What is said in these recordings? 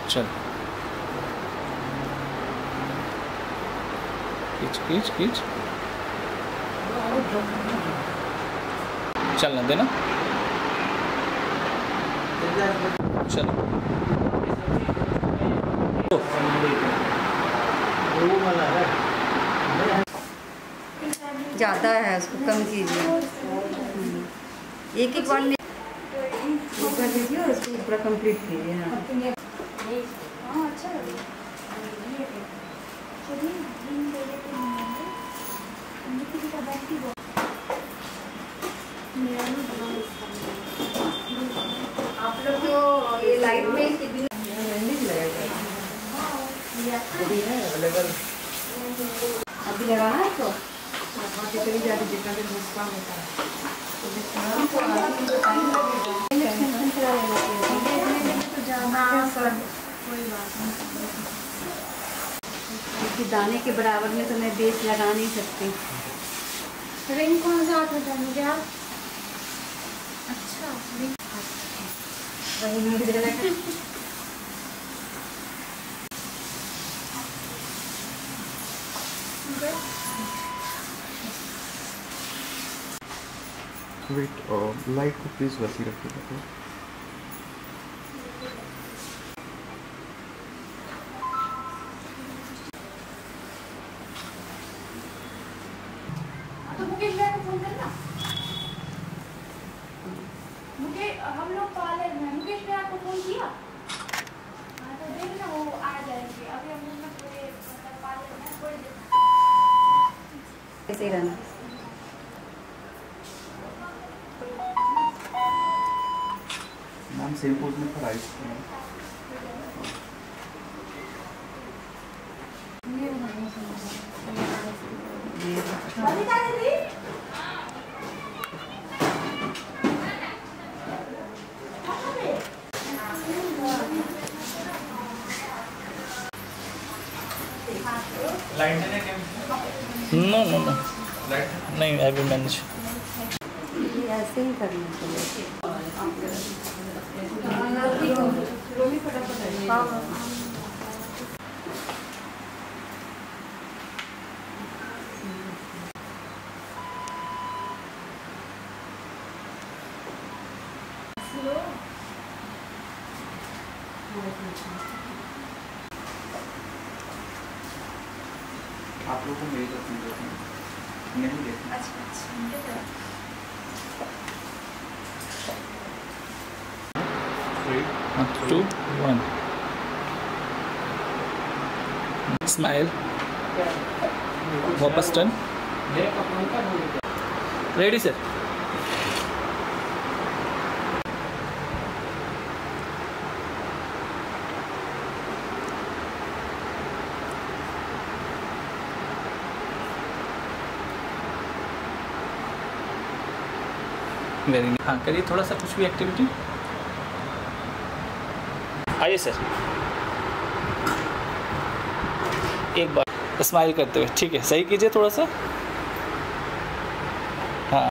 चल खींच खींच खींच, चलना देना, चलो ज़्यादा है, उसको कम कीजिए। एक एक बार ऊपर कीजिए और उसको पूरा कंप्लीट कीजिए। हाँ अच्छा आप लोग तो ये लाइट में कितनी अभी लगाना है तो कभी ज़्यादा जितना भी भूखा होता है दाने के बराबर में तो मैं बेस लगा नहीं सकती। रिंग कौन सा आता था मुझे आप? अच्छा वही मुझे लगा। वेट, लाइट को प्लीज वैसी रखिएगा। तो मुकेश भैया को फोन करना। मुकेश हम लोग कॉलेज में, मुकेश भैया को फोन किया? हाँ तो देखना वो आ जाएंगे। अभी हम लोग पूरे कॉलेज में थोड़ी देर ऐसे ही रहना। मैम सेम पोज में पढ़ाई नो नो नो नहीं, आई विल मैनेज। ऐसे ही करना चाहिए। आप लोगों को मेरी तरफ नहीं देखना। अच्छा 3, 2, 1 स्माइल, वापस turn, ready sir. Very nice. हाँ करिए थोड़ा सा कुछ भी एक्टिविटी। आइए सर, एक बार स्माइल करते हुए, ठीक है सही कीजिए थोड़ा सा। हाँ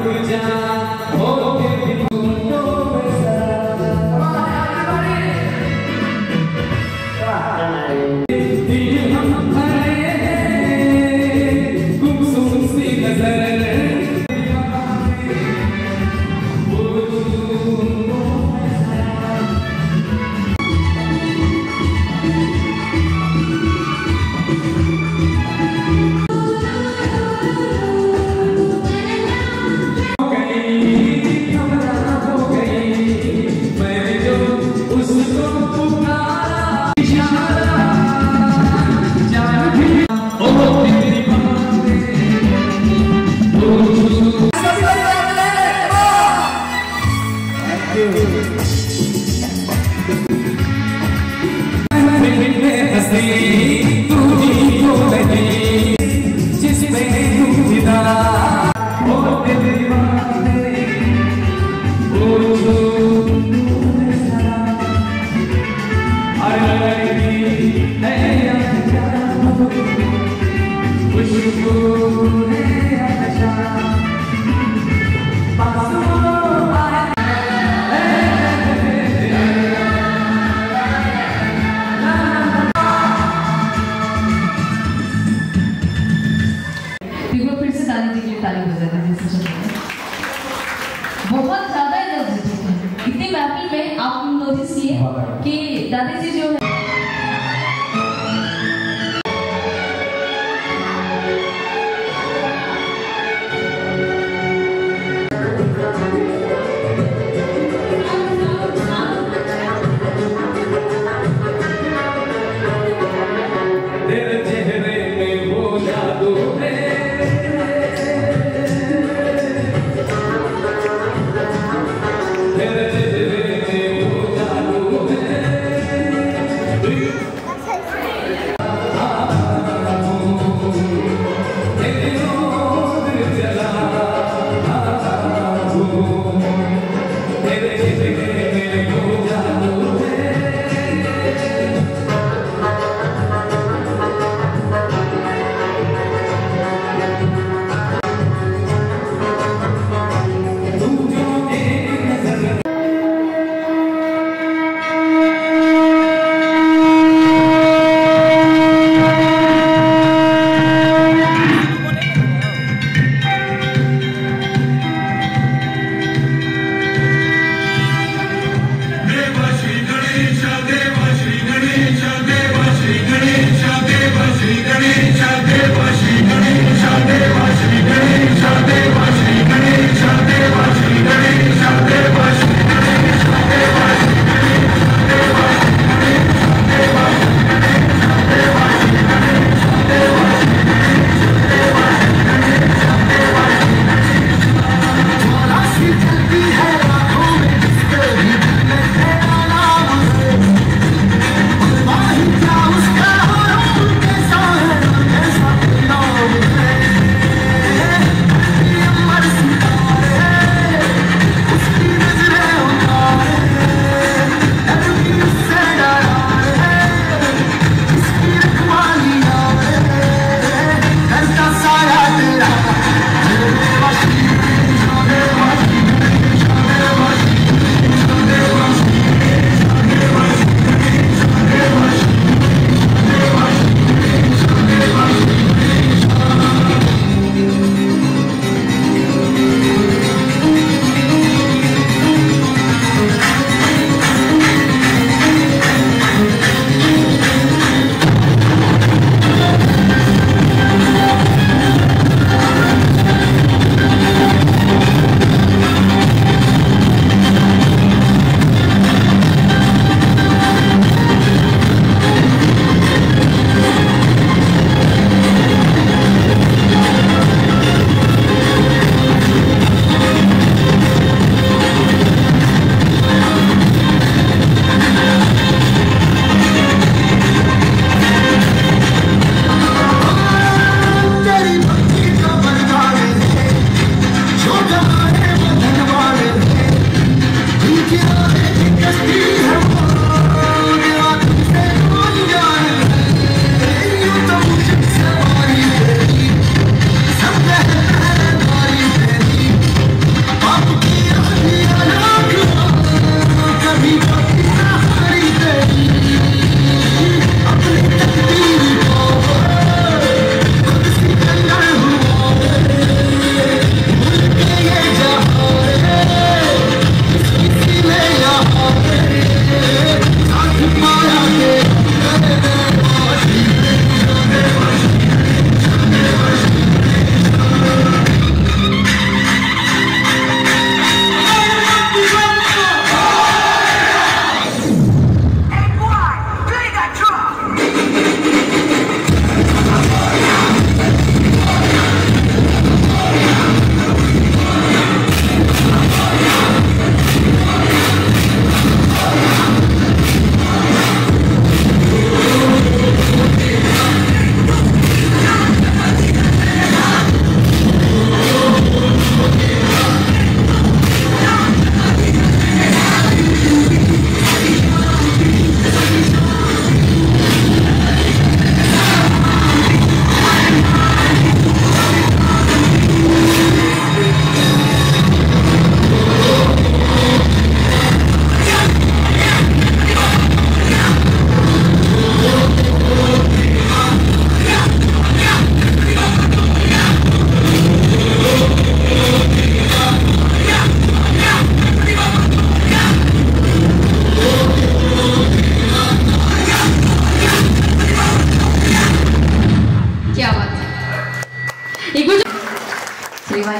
गुजरा हंसी तू ही तो नहीं जिसमें तू फिदा ओ दिल दीवाने ओ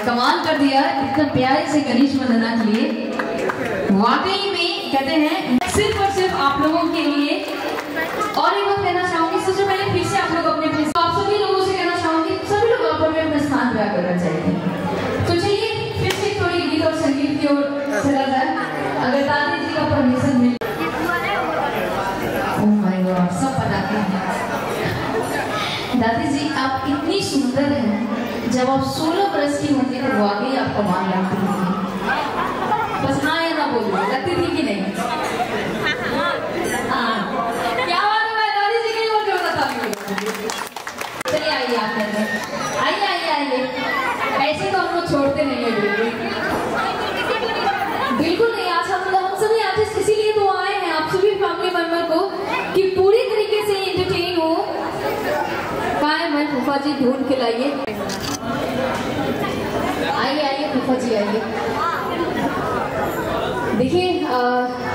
कमाल कर दिया इतना प्यारे से गणेश वंदना के लिए। वाकई में कहते हैं सिर्फ और सिर्फ आप लोगों के लिए। और एक बात कहना चाहूंगी, सबसे पहले फिर से आप लोग अपने आप सभी लोगों से कहना चाहूंगी, सभी लोग आप अपना स्थान ग्रहण करना चाहिए। तो चलिए फिर से थोड़ी गीत और संगीत की ओर चला जाए, अगर दादी जी का परमिशन मिले। ओह माय गॉड, सब बताते हैं। दादी जी आप इतनी सुंदर हैं, जब आप 16 वर्ष की होंगी तो वाकई आप कमाल लगती थी। बस हाँ या ना बोलो, लगती थी कि नहीं? हाँ, क्या बात है, मैं दादी जी के लिए बोल रहा था। चलिए आइए आप कहते हैं, आइए आइए आइए। ऐसे तो हम लोग छोड़ते नहीं है बिल्कुल, बिल्कुल नहीं। आज हम सभी आर्टिस्ट इसीलिए तो आए हैं आप सभी फैमिली मेंबर को कि पूरी तरीके से एंटरटेन हो। कहाँ है मैं फूफा जी, ढूंढ के लाइए। आइए आइए फूफा जी आइए। देखिए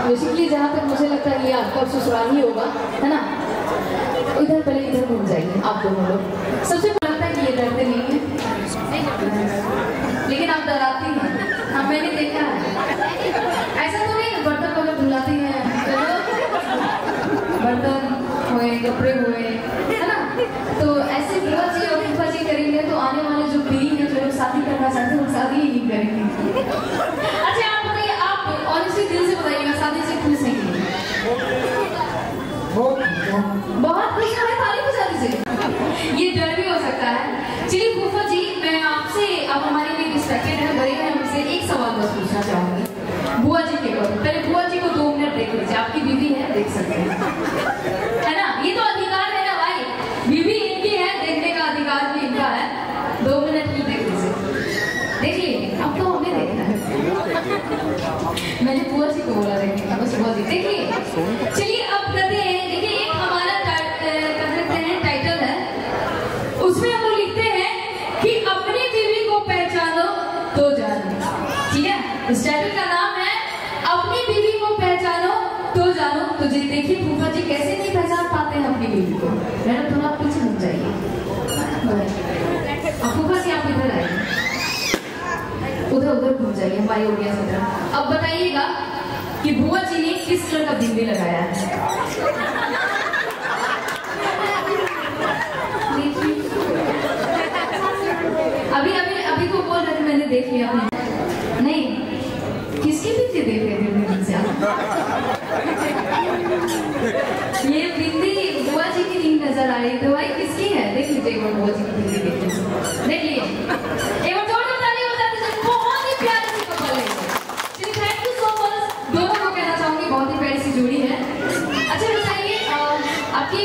बेसिकली जहाँ तक मुझे लगता है ये आपका ससुराल ही होगा, है ना? इधर पहले इधर घूम जाइए आप दोनों लोग। सबसे लगता है कि ये डरते नहीं है, लेकिन आप डराती हैं। हाँ मैंने देखा है, ऐसा तो नहीं बर्तन वगैरह धुलाती हैं, बर्तन हुए, कपड़े हुए, है ना? तो ऐसे बुआ जी और फूफा जी करेंगे तो आने वाले जो पीढ़ी है जो शादी करना चाहते हैं वो शादी ही नहीं करेंगे। अच्छा आप बताइए, आप ऑनेस्टली दिल से बताइएगा, शादी से खुश हैं कि नहीं? बहुत खुश है, ताली बजा दीजिए। ये डर भी हो सकता है। चलिए फूफा जी, मैं आपसे, आप हमारे लिए रिस्पेक्टेड है, बड़े हैं, हमसे एक सवाल बस पूछना चाहूंगी बुआ जी के बारे में। पहले बुआ जी को 2 मिनट देख लीजिए, आपकी बीवी है, देख सकते हैं, है ना? ये तो अधिकार है ना भाई, बीवी इनकी है, देखने का अधिकार भी इनका है। 2 मिनट की देख लीजिए, देखिए। अब तो हमें देखना है, मैंने बुआ जी को बोला देखने का, बस बुआ जी देखिए। चलिए अब कहते हैं, देखिए एक हमारा टाइटल है, उसमें हम लोग लिखते हैं कि अपनी बीवी को पहचानो तो जानो। ठीक है, इस टाइटल का नाम है अपनी बीवी को पहचानो तो जानो। तो जी देखिए फूफा जी कैसे नहीं पहचान पाते हैं अपनी बीवी को। मैडम थोड़ा पीछे घूम जाइए। फूफा जी आप इधर आइए, उधर उधर घूम जाइए हमारी ऑडियंस की तरफ। अब बताइएगा कि बुआ जी ने किस तरह का बिंदी लगाया है। अभी अभी अभी तो बोल रहे थे मैंने देख लिया आपने, नहीं किसकी बिंदी देख रहे थे से आप? ये बिंदी बुआ जी की नहीं नजर आ रही, तो भाई किसकी है? देख लीजिए एक बार बुआ जी की बिंदी, देख लीजिए, देख लिए एक बार जोर ताली बजा दीजिए। बहुत ही प्यारी सी कपल है। चलिए थैंक यू सो मच, दोनों को कहना चाहूंगी बहुत ही प्यारी सी जोड़ी है। अच्छा बताइए आपकी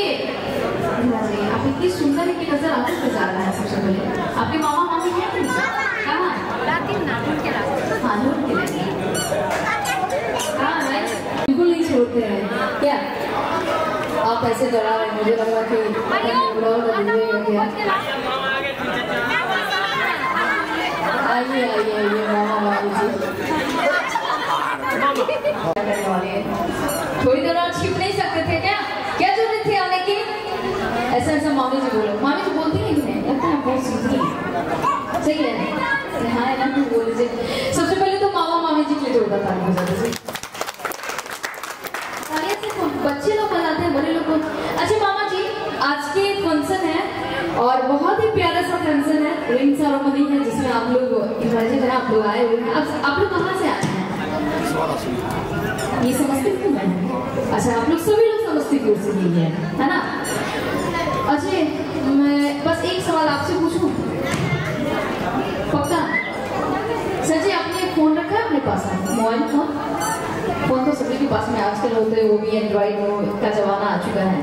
आप इतनी सुंदर है कि नजर आपको जा रहा है। सबसे पहले आपके मामा मामी हैं कि नहीं? कहाँ? हाँ ढूंढ के लाइए। हाँ मैं बिल्कुल नहीं छोड़ते हैं क्या? आप ऐसे डरा रहे, मुझे लगा कि आइए आइए आइए मामा मामी जी। थोड़ी देर और छिप नहीं सकते थे क्या? क्या जरूरत थी आने की? ऐसा ऐसा मामी जी बोलो। मामी जी बोलती नहीं है, लगता है बहुत सीधी है, सही है हाँ है ना? बोल लीजिए। सबसे पहले तो मामा मामी जी के लिए जोरदार ताली बजा दीजिए। बच्चे लोग बनाते हैं, बड़े लोग। अच्छा मामा जी, आज के फंक्शन है और बहुत ही प्यारा सा फंक्शन है, रिंग सेरेमनी है, जिसमें आप लोग इन्वाइटेड हैं, आप लोग आए हुए हैं। आप लोग कहाँ से आए हैं? ये समस्तीपुर में है। अच्छा आप लोग सभी लोग समस्तीपुर से ही है ना? अच्छा मैं बस एक सवाल आपसे पूछूं, पक्का? सर जी आपने फोन रखा है अपने पास? मोबाइल फोन तो सभी के पास में आजकल होते हैं, वो भी एंड्रॉइड का जमाना आ चुका है।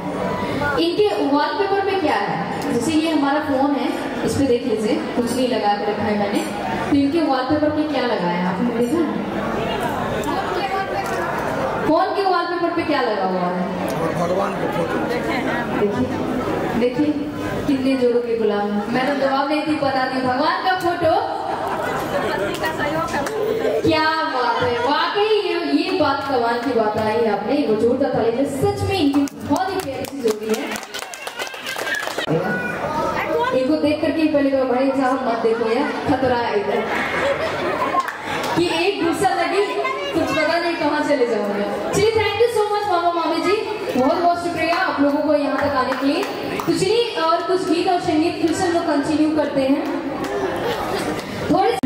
इनके वॉलपेपर पे क्या है? जैसे ये हमारा फोन है, इस पे देख लीजिए, कुछ नहीं लगा के रखा है मैंने। तो इनके वॉलपेपर पे क्या लगाया है आपने देखा? फोन के वॉलपेपर पे क्या लगा हुआ है? भगवान का फोटो। देखिए कितने जोड़ों के गुलाम। मैंने जवाब नहीं थी पता थी, भगवान का फोटो। क्या बात है, वाकई ये बात कमाल की बात आई आपने। वो जोड़ता था, सच में इनकी बहुत ही प्यारी सी जोड़ी है। एक इनको देख करके ही पहले कहा भाई साहब मत देखो यार, खतरा है इधर कि एक गुस्सा लगी कुछ पता नहीं कहाँ चले जाओगे। चलिए थैंक यू सो मच मामा मामी जी, बहुत बहुत शुक्रिया आप लोगों को यहाँ तक आने के लिए। तो चलिए और कुछ गीत और संगीत फिर से हम लोग कंटिन्यू करते हैं थोड़े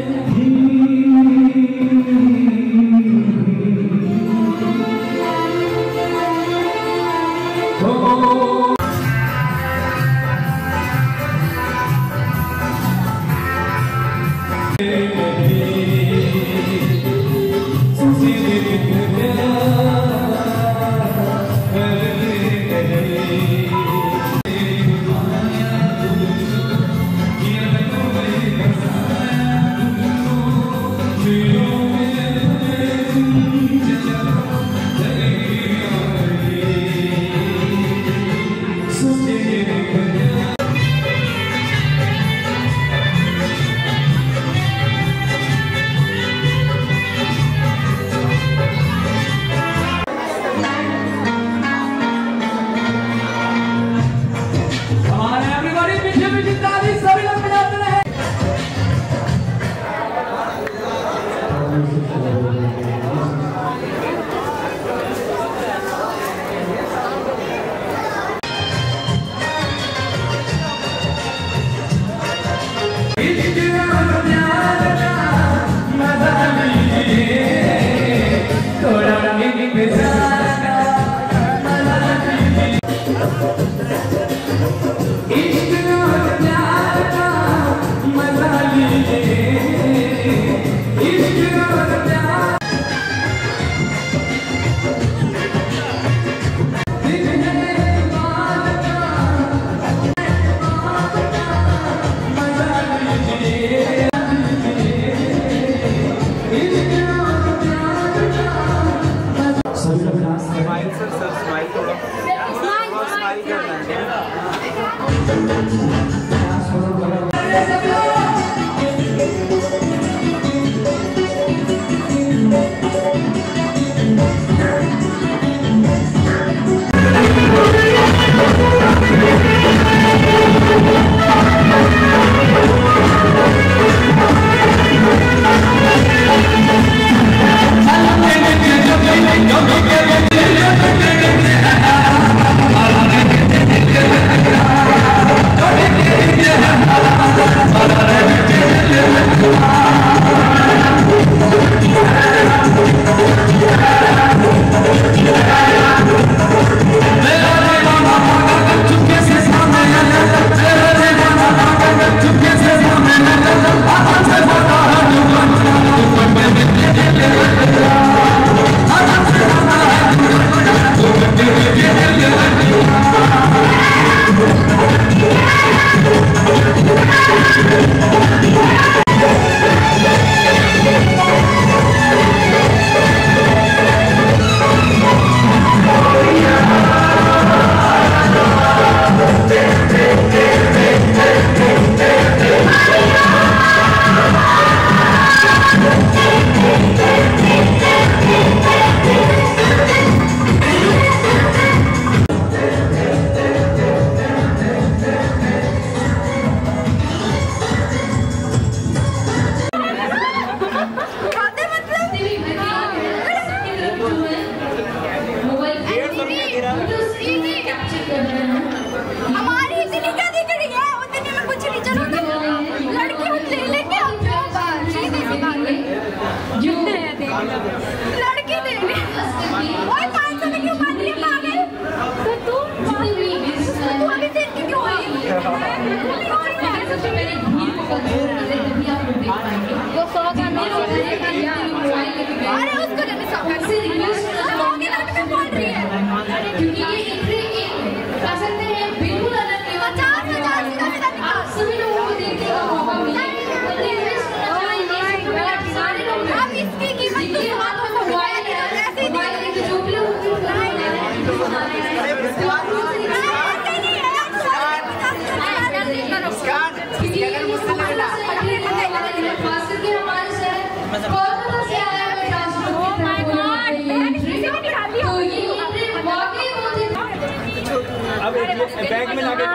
बैग में लाके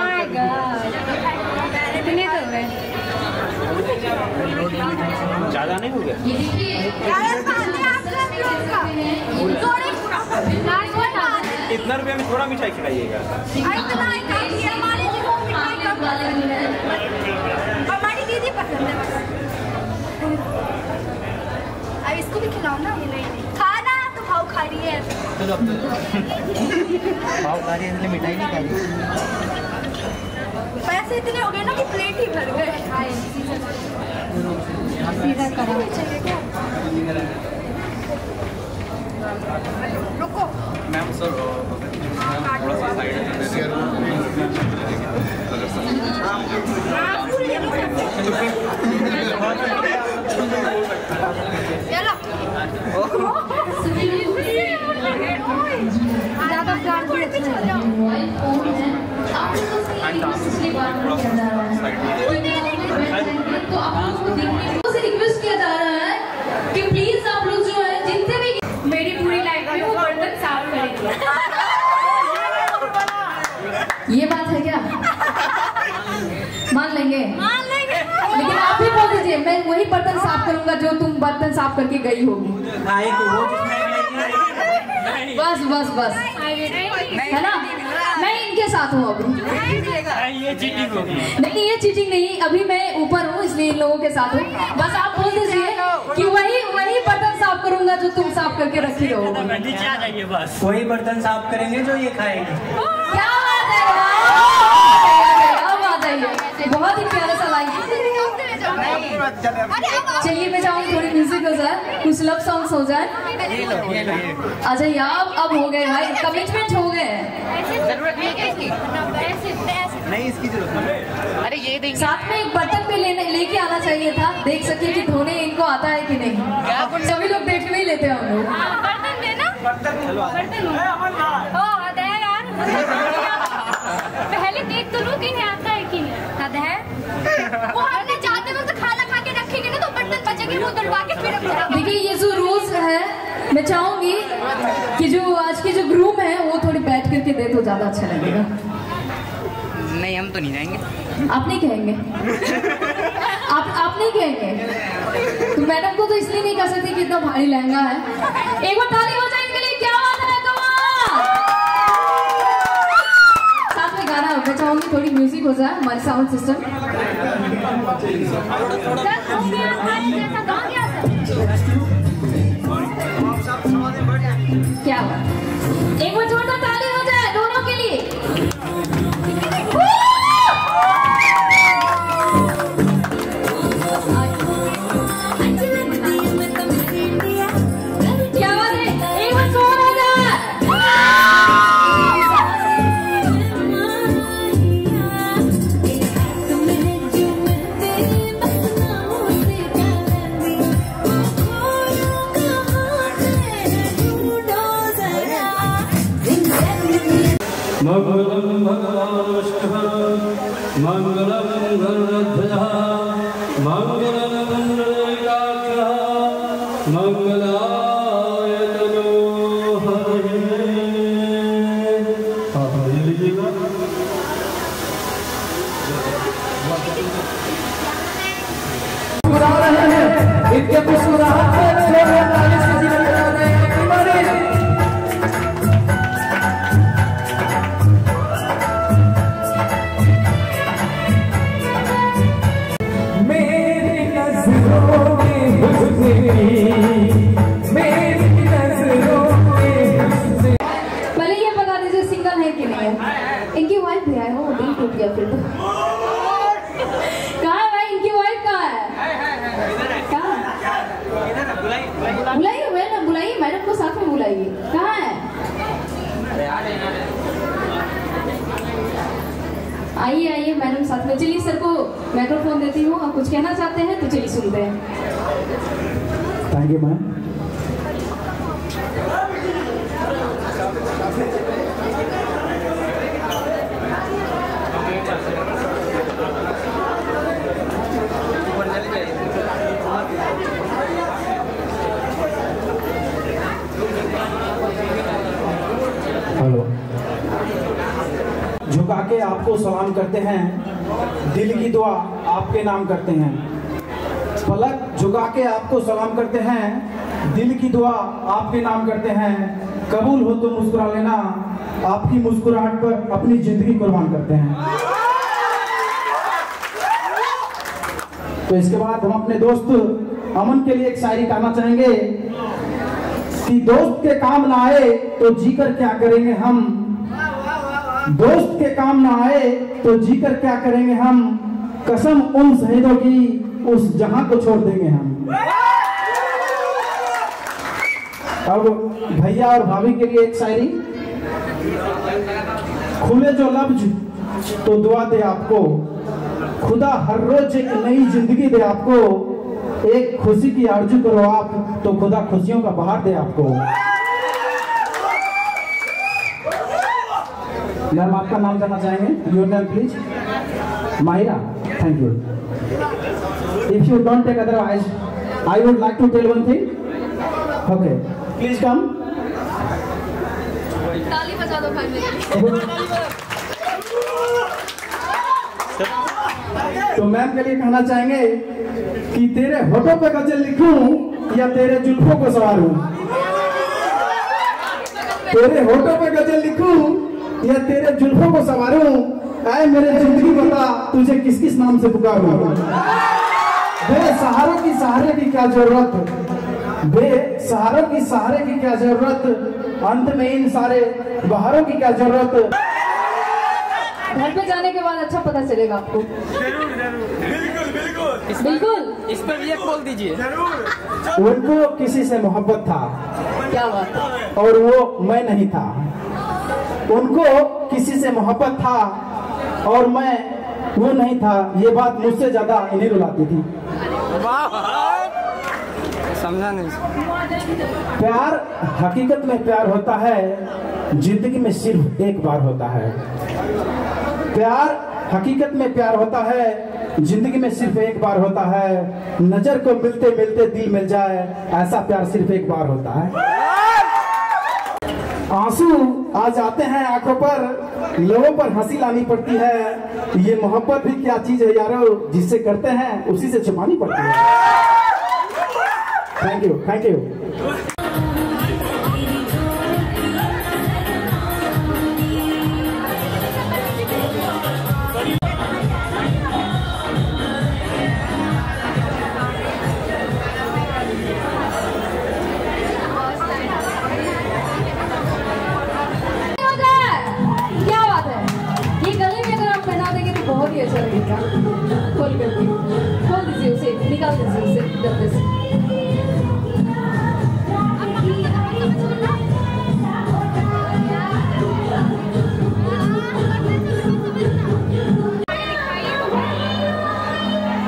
ज़्यादा नहीं हो गया? ये देखिए इतना रुपये में थोड़ा मिठाई खिलाइएगा। हमारी दीदी पसंद है। अब इसको भी खिलाओ ना। खाना तो भाव खा रही है। भाव खा रही है इसलिए मिठाई नहीं खा रही। पैसे इतने हो गए ना कि प्लेट ही भर गए। सीधा करो। रुको मैम सर थोड़ा सा साइड ज़्यादा प्यार भी अच्छा है। तो आप लोगों को देखने से रिक्वेस्ट किया जा रहा है कि प्लीज आप लोग जो है जितने भी मेरी पूरी लाइफ में वो बर्तन साफ करेंगे। ये बात है क्या? मान लेंगे? लेकिन आप भी बोल दीजिए मैं वही बर्तन साफ करूंगा जो तुम बर्तन साफ करके गई होगी। बस बस बस है ना? मैं इनके साथ हूँ अभी। ये चीटिंग होगी। नहीं ये चीटिंग नहीं, अभी मैं ऊपर हूँ इसलिए इन लोगों के साथ हूँ। बस आप बोल दीजिए कि वही बर्तन साफ करूंगा जो तुम साफ करके रखी रहो। नीचे आ जाइए बस। वही बर्तन साफ करेंगे जो ये खाएंगे। क्या बात है, क्या बात है, ये बहुत ही प्यारा सा लाइन। चलिए मैं चाहूँगी थोड़ी म्यूजिक हो जाए, कुछ लव सॉन्ग्स हो जाए। अच्छा यार अब हो गए भाई, कमिटमेंट हो गए। नहीं इसकी जरूरत नहीं। अरे ये देख साथ में एक बर्तन भी लेके आना चाहिए था, देख सके कि धोने इनको आता है कि नहीं। सभी लोग देख भी लेते हैं हम लोग। बर्तन देना। बर्तन यार। पहले देख तो लो कि आता है कि नहीं। आता है। वो हमने जाते वक्त खाना खा के रखेंगे ना तो बर्तन बचेंगे, वो दलवा के फिर हम देखिए ये जो रोज है मैं चाहूंगी कि जो आज के जो ग्रूम है वो थोड़ी बैठ करके दे तो ज्यादा अच्छा लगेगा। नहीं हम तो नहीं जाएंगे। आप नहीं कहेंगे? आप नहीं कहेंगे तो मैडम को तो इसलिए नहीं कह सकती कि इतना भारी लहंगा है। एक बार ताली हो जाए इनके लिए, क्या बात है कमाल। साथ में गाना मैं चाहूंगी थोड़ी म्यूजिक हो जाए, हमारे साउंड सिस्टम। क्या बात, एक बार जोरदार ताली हो जाए दोनों के लिए। क्या बात है, एक बार जोर हो जाए। मंगलम भगवान विष्णु मंगलम गरुड़ध्वज मंगलम गरुड़ाक्ष मंगलाय तनो हरे। आप ले लीजिएगा। मुस्कुरा रहे हैं, इनके मुस्कुराहट पे छोटे ताली से जीवन बना रहे हैं। पहले ये बता दीजिए सिंगल है कि नहीं है? इनकी वाइफ भी है, हो दिल टूट गया फिर तो। कहाँ है भाई, इनकी वाइफ कहाँ है? कहाँ? बुलाइए मैडम, बुलाइए मैडम को साथ में बुलाइए। कहाँ है? आइए आइए मैडम साथ में। चलिए सर को माइक्रोफोन देती हूँ, आप कुछ कहना चाहते हैं तो चलिए सुनते हैं। Thank you ma'am. हेलो, झुका के आपको सलाम करते हैं, दिल की दुआ आपके नाम करते हैं। पलक झुका के आपको सलाम करते हैं, दिल की दुआ आपके नाम करते हैं, कबूल हो तो मुस्कुरा लेना, आपकी मुस्कुराहट पर अपनी जिंदगी कुर्बान करते हैं। तो इसके बाद हम अपने दोस्त अमन के लिए एक शायरी कहना चाहेंगे कि दोस्त के काम ना आए तो जीकर क्या करेंगे हम, दोस्त के काम ना आए तो जीकर क्या करेंगे हम, कसम उन शहीदों की उस जहां को छोड़ देंगे हम। अब भैया और भाभी के लिए एक शायरी। खुले जो लफ्ज तो दुआ दे आपको, खुदा हर रोज एक नई जिंदगी दे आपको, एक खुशी की आरज़ू करो आप तो खुदा खुशियों का बहार दे आपको। मैम आपका नाम जानना चाहेंगे? Your name please. Mahira, thank you. If you don't take otherwise I would like to tell one thing. Okay, please come. ताली बजा दो भाई मेरे। तो मैम के लिए कहना चाहेंगे कि तेरे होठों पे गजल लिखूं या तेरे जुल्फों को सवारूं, तेरे होठों पे गजल लिखूं या तेरे जुल्फों को सवारूं, ऐ मेरे जिंदगी बता तुझे किस किस नाम से पुकारूं। बेसहारों की सहारे की क्या जरूरत, बेसहारों की सहारे की क्या जरूरत, अंत में इन सारे बहारों की क्या जरूरत। घर पे जाने के बाद अच्छा पता चलेगा आपको। जरूर जरूर, बिल्कुल बिल्कुल बिल्कुल। इस पर भी एक बोल दीजिए। उनको किसी से मोहब्बत था, क्या बात है। और वो मैं नहीं था। उनको किसी से मोहब्बत था और मैं वो नहीं था। ये बात मुझसे ज्यादा इन्हें रुलाती थी। समझा नहीं। प्यार हकीकत में प्यार होता है, जिंदगी में सिर्फ एक बार होता है। प्यार हकीकत में प्यार होता है, जिंदगी में सिर्फ एक बार होता है। नजर को मिलते मिलते दिल मिल जाए, ऐसा प्यार सिर्फ एक बार होता है। आंसू आ जाते हैं आंखों पर, लोगों पर हंसी लानी पड़ती है। ये मोहब्बत भी क्या चीज है यारो, जिससे करते हैं उसी से छुपानी पड़ती है। Thank you, thank you. बहुत ही अच्छा लगेगा। खोल करके खोल दीजिए उसे, निकाल दीजिए उसे डब्बे से।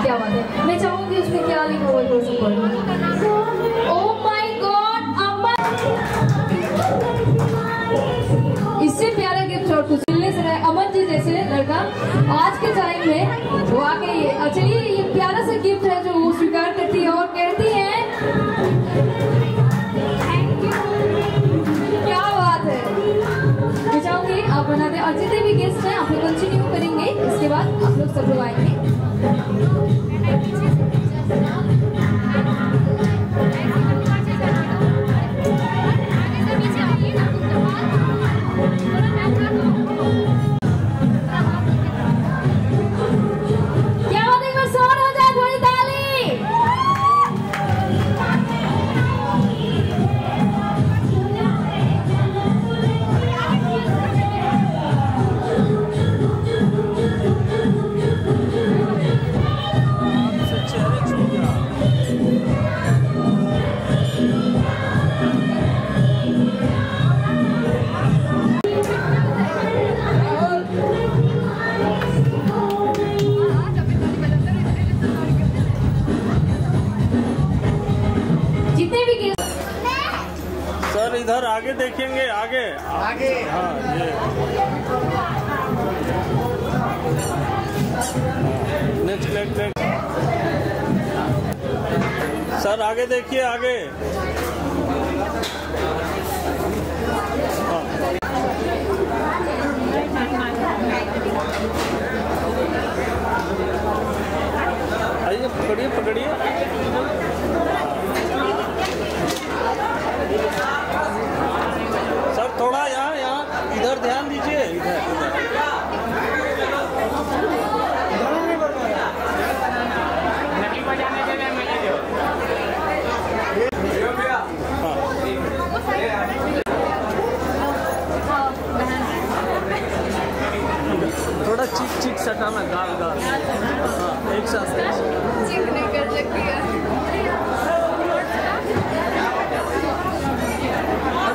क्या बात है। मैं चाहूंगी उसमें क्या लिखा हुआ है सब पढ़ना। ओह माय गॉड, इससे प्यारा गिफ्ट और कुछ मिलने से रहे। अमन जी जैसे लड़का आज के टाइम में वाकई चलिए ये प्यारा सा गिफ्ट है जो वो स्वीकार करती है और कहती है क्या बात है। मैं चाहूंगी आप बना दें और जितने भी गेस्ट हैं आप लोग कंटिन्यू करेंगे। इसके बाद आप लोग सब लोग आएंगे। इधर आगे देखेंगे, आगे आगे। हाँ ये नेक्स्ट नेक्स्ट नेक्स्ट सर आगे देखिए, आगे। हाँ आइए, पकड़िए पकड़िए। एक साथ चेक नहीं कर सकती है।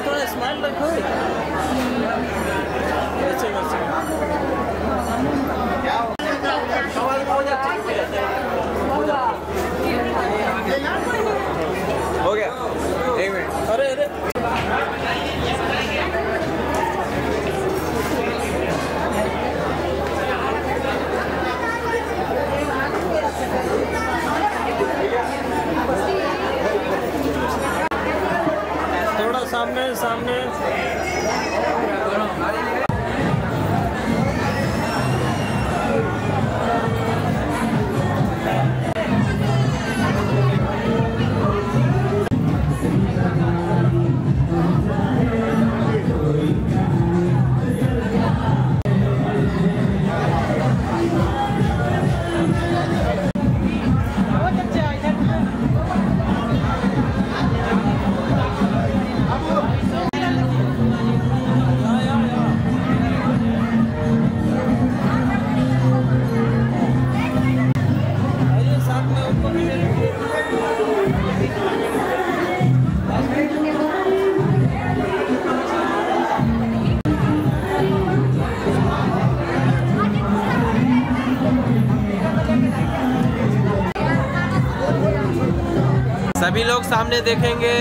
थोड़ा स्माइल रखो। हो गया, एक मिनट। अरे अरे थोड़ा सामने सामने। सभी लोग सामने देखेंगे।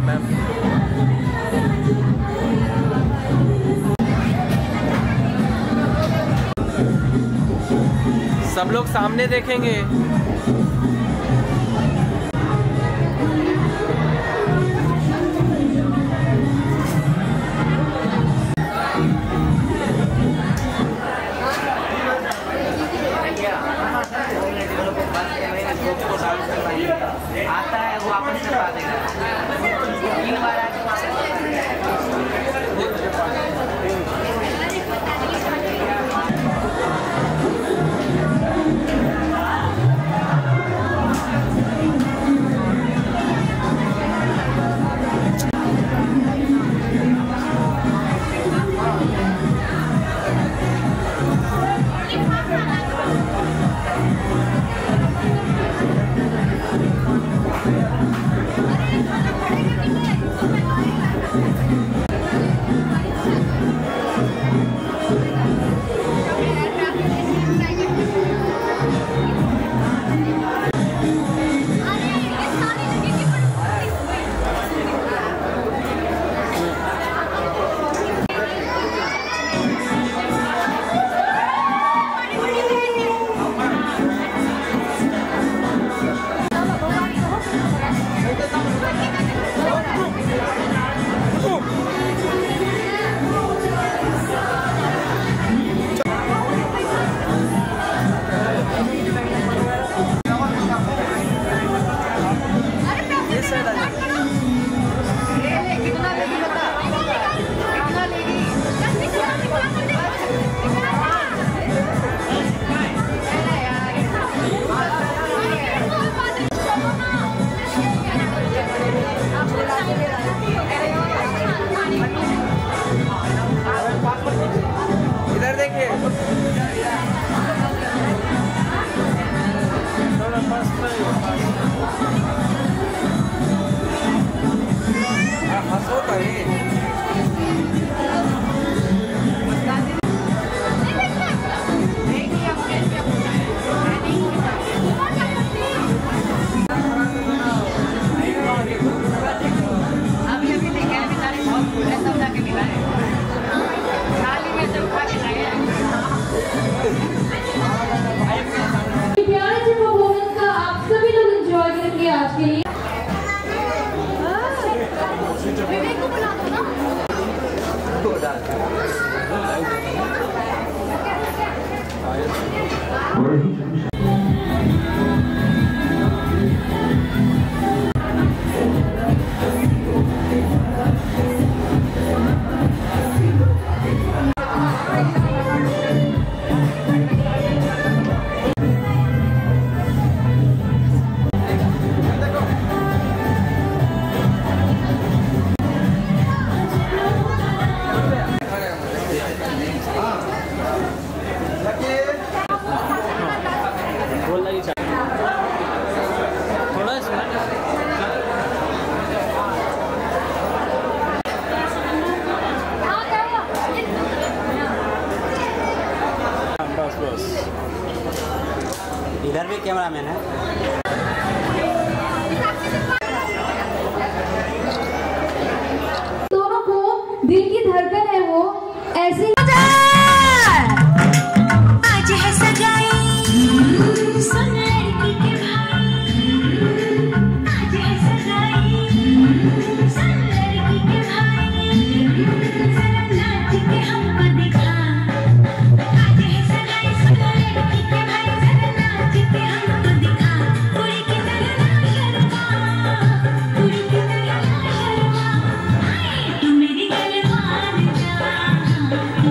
मैम सब लोग सामने देखेंगे। आता है वो वापस करवा देगा। 3 बार आके अरे कैमरा मैन है। दोनों को दिल की धड़कन है वो ऐसी आज है सगाई सुन लड़की के भाई, आज है सगाई सुन लड़की के भाई, जरा नाच के हमको दिखा। आज है सगाई सुन लड़की के भाई, जरा नाच के हमको दिखा। कुड़ी की तरह ना शर्मा, कुड़ी की तरह ना शर्मा, तू मेरी गलवान जा, तू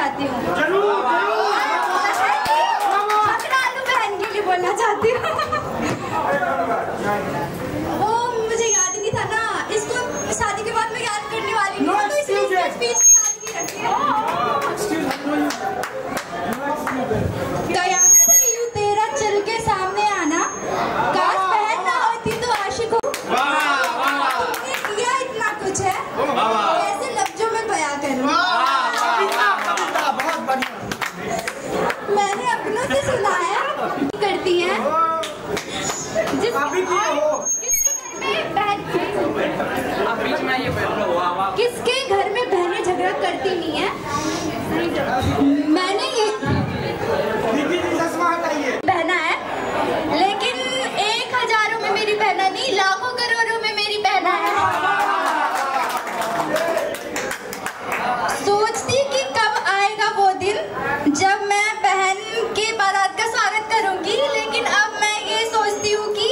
चाहती हूँ। छकरालू बहन के लिए बोलना चाहती हूँ। वो मुझे याद नहीं था ना, इसको शादी के बाद मैं याद करने वाली हूँ, तो इसलिए स्पीच याद की रखी है। तैयार नहीं हूँ तेरा चल के सामने आना, काश बहन ना होती तो आशिक हो। तुमने किया इतना कुछ है, कैसे लफ्जों में बयां करूं। मैंने अपनों से सुना है करती हैं किसके घर में बहनें झगड़ा करती नहीं है। मैंने ये बहना है, लेकिन 1000 में मेरी बहना नहीं, लाखों करोड़ों में मेरी बहना है। सोचती कि कब आएगा वो दिन जब मैं बहन के बारात का स्वागत करूंगी, लेकिन अब मैं ये सोचती हूँ कि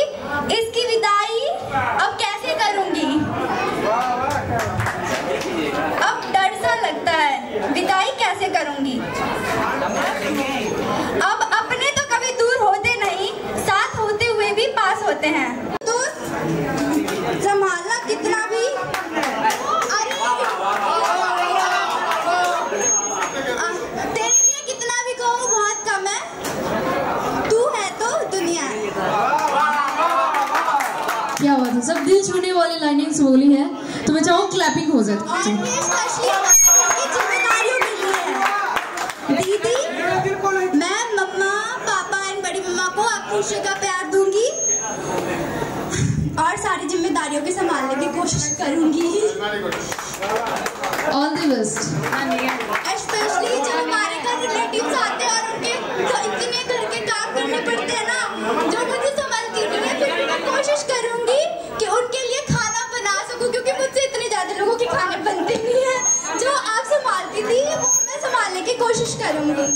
इसकी विदाई अब कैसे करूंगी। अब डर सा लगता है, विदाई कैसे करूंगी। अब अपने तो कभी दूर होते नहीं, साथ होते हुए भी पास होते हैं। तो संभालना कितना भी, तेरे लिए कितना भी कहो बहुत कम है, तू है तो दुनिया है। क्या बात है, सब दिल छूने वाली लाइनिंग्स बोली है, तो मैं चाहूँ क्लैपिंग हो जाए। और ये स्पेशली आपकी जिम्मेदारियों के लिए है। दीदी, मैं मम्मा, पापा एंड बड़ी मम्मा को खुशी का प्यार दूंगी और सारी जिम्मेदारियों के संभालने की कोशिश करूंगी। All the best. स्पेशली जब हमारे घर रिलेटिव्स आते हैं और उनके इतने घर के काम करने पड़ते हैं ना, जो मुझे समझती नहीं है, फिर मैं कोशिश करूंगी कि उनके लिए खाना बना सकूं, क्योंकि मुझसे इतने ज्यादा लोगों के खाने बनते नहीं है। जो आप संभालती थी वो मैं संभालने की कोशिश करूंगी।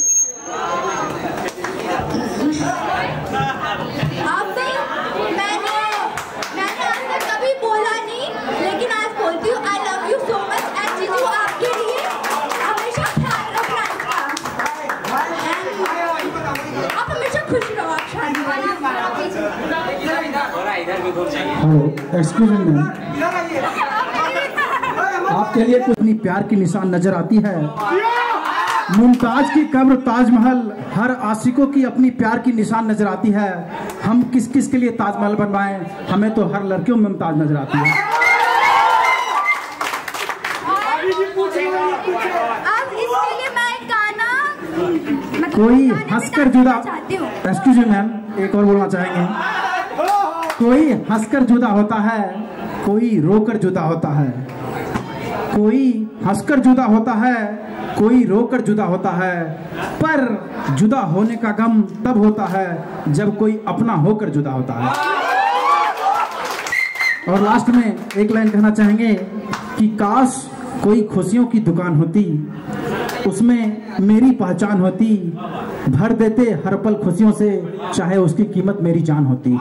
मैंने आज तक कभी बोला नहीं, लेकिन आज बोलती हूँ I love you so much. And जीजू आपके लिए हमेशा ख्याल रखना इसका। आप हमेशा खुश रहो। आप शादी वाली हेलो, एक्सक्यूज मी मैम, आपके लिए कुछ अपनी प्यार की निशान नजर आती है। मुमताज की कब्र, ताजमहल, हर आशिकों की अपनी प्यार की निशान नजर आती है। हम किस किस के लिए ताजमहल बनवाएं, हमें तो हर लड़कियों में मुमताज नजर आती है। अब इसके लिए मैं एक गाना कोई हंसकर जुदा, एक्सक्यूज मी मैम, एक और बोलना चाहेंगे। कोई हंसकर जुदा होता है, कोई रोकर जुदा होता है। कोई हंसकर जुदा होता है, कोई रोकर जुदा होता है, पर जुदा होने का गम तब होता है जब कोई अपना होकर जुदा होता है। और लास्ट में एक लाइन कहना चाहेंगे कि काश कोई खुशियों की दुकान होती, उसमें मेरी पहचान होती, भर देते हर पल खुशियों से, चाहे उसकी कीमत मेरी जान होती।